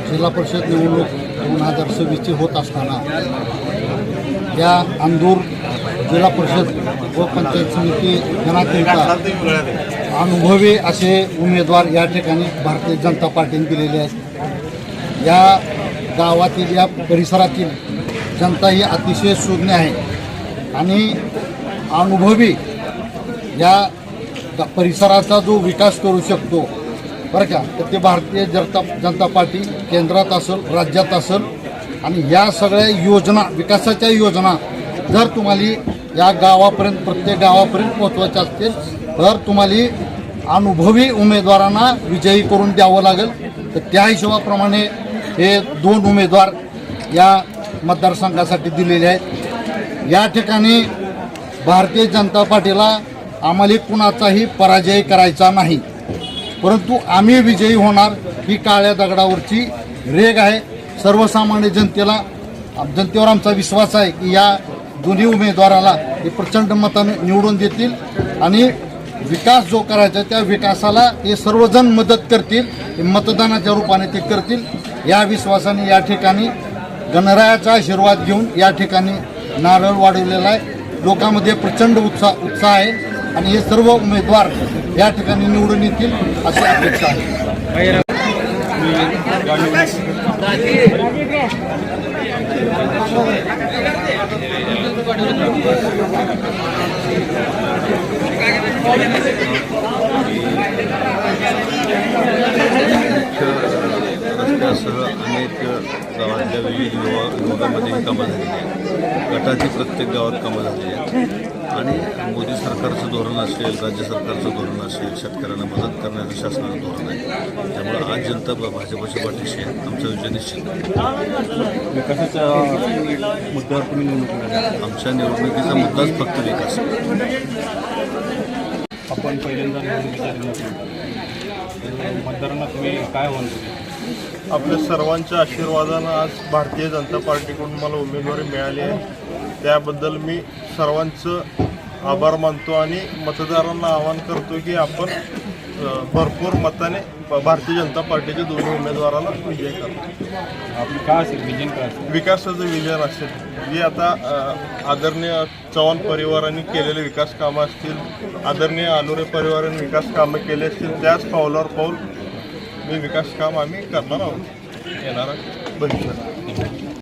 जिल्हा परिषद निवडणूक 2026ची होत असताना या अंदूर जिल्हा परिषद व पंचायत समिती गणाकरिता अनुभवी असे उमेदवार या ठिकाणी भारतीय जनता पार्टीने दिलेले आहेत। या गावातील या परिसरातील जनता ही अतिशय सुज्ञ आहे आणि अनुभवी या परिसराचा जो विकास करू शकतो बरं का, तर ते भारतीय जनता पार्टी केंद्रात असेल, राज्यात असेल आणि या सगळ्या योजना, विकासाच्या योजना जर तुम्हाला या गावापर्यंत, प्रत्येक गावापर्यंत पोहोचवायच्या असतील तर तुम्हाला अनुभवी उमेदवारांना विजयी करून द्यावं लागेल। तर त्या हिशोबाप्रमाणे हे 2 उमेदवार या मतदारसंघासाठी दिलेले आहेत। या ठिकाणी भारतीय जनता पार्टीला आम्हाला कुणाचाही पराजय करायचा नाही, परंतु आम्ही विजयी होणार ही काळ्या दगडावरची रेघ आहे। सर्वसामान्य जनतेवर आमचा विश्वास आहे की या दोन्ही उमेदवाराला हे प्रचंड मताने निवडून देतील आणि विकास जो करायचा त्या विकासाला हे सर्वजण मदत करतील, हे मतदानाच्या रूपाने ते करतील या विश्वासाने या ठिकाणी गणरायाचा आशीर्वाद घेऊन या ठिकाणी नारळ वाढवलेला आहे। लोकांमध्ये प्रचंड उत्साह आहे आणि हे सर्व उमेदवार या ठिकाणी निवडून येतील अशी अपेक्षा आहे। रस्त्यासह अनेक गावांच्या विविध विभागामध्ये कामं झालेली आहेत। गटाची प्रत्येक गावात कामं झालेली आहेत आणि मोदी सरकारचं धोरण असेल, राज्य सरकारचं धोरण असेल, शेतकऱ्यांना मदत करण्याचं शासनाचं धोरण आहे। त्यामुळे आज जनता भाजपच्या पाठीशी आहे। आमचा विजय निश्चित आहे। विकासाच्या मुद्द्यावर तुम्ही निवडणूक, आमच्या निवडणुकीचा मुद्दाच फक्त विकास। आपण पहिल्यांदा मतदारांना तुम्ही काय म्हणतो? आपल्या सर्वांच्या आशीर्वादानं आज भारतीय जनता पार्टीकडून मला उमेदवारी मिळाली आहे। त्याबद्दल मी सर्वांचं आभार मानतो आणि मतदारांना आवाहन करतो की आपण भरपूर मताने भारतीय जनता पार्टीच्या दोन्ही उमेदवाराला विजय करतो। आपलं काय असेल विजन? काय असेल? विकासाचं विजन असेल जे आता आदरणीय चव्हाण परिवारांनी केलेले विकास कामं असतील, आदरणीय आलोरे परिवारांनी विकास कामं केले असतील, त्याच पावलावर पाऊल मी विकास काम आम्ही करणार आहोत येणारा भविष्यात।